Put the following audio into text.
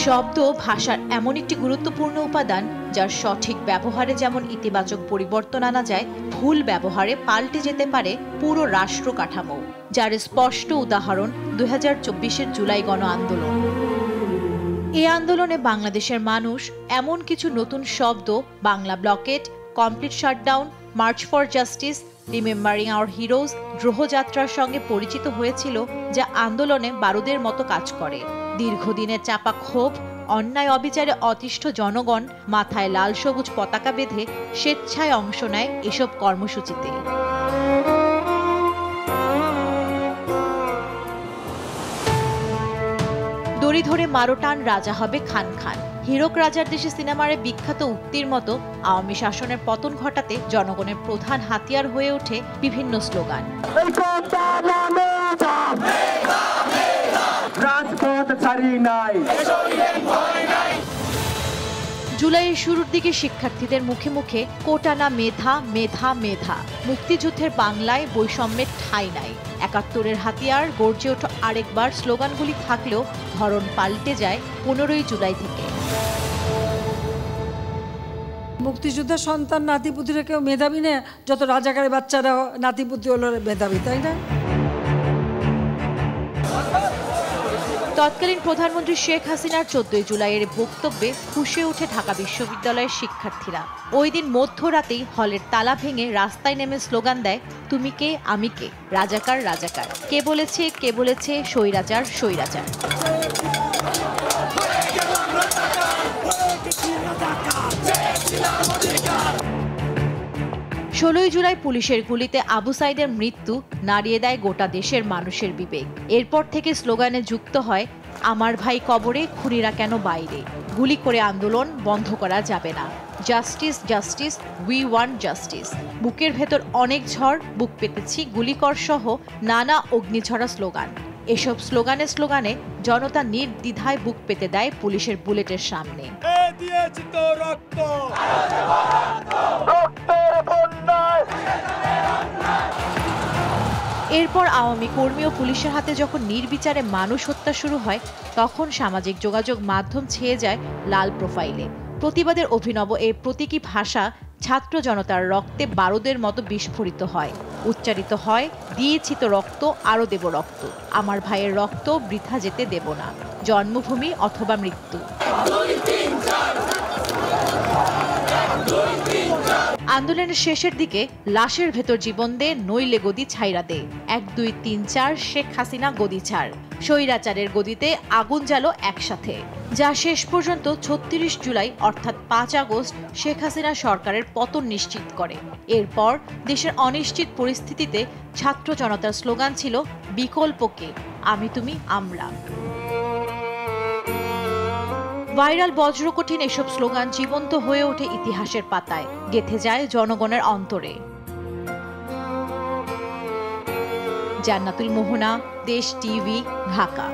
শব্দ ভাষার এমন একটি গুরুত্বপূর্ণ উপাদান যার সঠিক ব্যবহারে যেমন ইতিবাচক পরিবর্তন আনা যায়, ভুল ব্যবহারে পাল্টে যেতে পারে পুরো রাষ্ট্র কাঠামো, যার স্পষ্ট উদাহরণ 2024-এর জুলাই গণ আন্দোলন। এই আন্দোলনে বাংলাদেশের মানুষ এমন কিছু নতুন শব্দ, Bangla blockade, complete shutdown, march for justice, remembering our heroes, গ্রহযাত্রার সঙ্গে পরিচিত হয়েছিল, যা আন্দোলনে বারুদের মতো কাজ করে। দীর্ঘদিনের চাপা ক্ষোভ, অন্যায় অবিচারে অতিষ্ঠ জনগণ মাথায় লাল সবুজ পতাকা বেঁধে স্বেচ্ছায় অংশ নেয় এসব কর্মসূচিতে। দড়ি ধরে মারোটান, রাজা হবে খান খান। হীরক রাজার দেশে সিনেমার বিখ্যাত উক্তির মতো আওয়ামী শাসনের পতন ঘটাতে জনগণের প্রধান হাতিয়ার হয়ে ওঠে বিভিন্ন স্লোগান। জুলাইয়ের শুরুর দিকে শিক্ষার্থীদের মুখে মুখে কোটা না মেধা, মেধা মেধা। মুক্তিযুদ্ধের বাংলায় বৈষম্যের ঠাঁই নাই। ৭১-এর হাতিয়ার গর্জে ওঠা আরেকবার স্লোগানগুলি থাকলেও ধরন পাল্টে যায় ১৫ই জুলাই থেকে। মুক্তিযোদ্ধার সন্তান নাতিপুতিরা কেউ মেধাবী না, যত রাজাকারের বাচ্চারা নাতিপুতি হলো মেধাবী, তাই না? তৎকালীন প্রধানমন্ত্রী শেখ হাসিনার ১৪ই জুলাইয়ের বক্তব্যে ফুঁসে ওঠে ঢাকা বিশ্ববিদ্যালয়ের শিক্ষার্থীরা। ওই দিন মধ্যরাতেই হলের তালা ভেঙে রাস্তায় নেমে স্লোগান দেয়, তুমি কে আমি কে, রাজাকার রাজাকার, কে বলেছে স্বৈরাচার স্বৈরাচার। ১৬ই জুলাই পুলিশের গুলিতে আবু সাইদের মৃত্যু নাড়িয়ে দেয় গোটা দেশের মানুষের বিবেক। এরপর থেকে স্লোগানে যুক্ত হয়, আমার ভাই কবরে, খুনিরা কেন বাইরে, গুলি করে আন্দোলন বন্ধ করা যাবে না, justice justice, we want justice. বুকের ভেতর অনেক ঝড়, বুক পেতেছি গুলিকর সহ নানা অগ্নিঝরা স্লোগান। এসব স্লোগানে জনতা নির্দ্বিধায় বুক পেতে দেয় পুলিশের বুলেটের সামনে। এরপর আওয়ামী কর্মী ও পুলিশের হাতে যখন নির্বিচারে মানুষ হত্যা শুরু হয়, তখন সামাজিক যোগাযোগ মাধ্যম ছেয়ে যায় লাল প্রোফাইলে। প্রতিবাদের অভিনব এই প্রতীকী ভাষা ছাত্র জনতার রক্তে বারুদের মতো বিস্ফোরিত হয়। উচ্চারিত হয়, দিয়েছি তো রক্ত, আরও দেব রক্ত, আমার ভাইয়ের রক্ত বৃথা যেতে দেব না, জন্মভূমি অথবা মৃত্যু। আন্দোলনের শেষের দিকে লাশের ভেতর জীবন দে, নইলে গদি ছাইরা দে, ১ ২ ৩ ৪ শেখ হাসিনা গদি ছাড়, স্বৈরাচারের গদিতে আগুন জ্বালো একসাথে, যা শেষ পর্যন্ত ৩৬ জুলাই অর্থাৎ ৫ আগস্ট শেখ হাসিনা সরকারের পতন নিশ্চিত করে। এরপর দেশের অনিশ্চিত পরিস্থিতিতে ছাত্র জনতার স্লোগান ছিল, বিকল্পকে, আমি তুমি আমরা। ভাইরাল বজ্রকঠিন এসব স্লোগান জীবন্ত হয়ে ওঠে ইতিহাসের পাতায়, গেঁথে যায় জনগণের অন্তরে। জান্নাতুল মোহনা, দেশ টিভি, ঢাকা।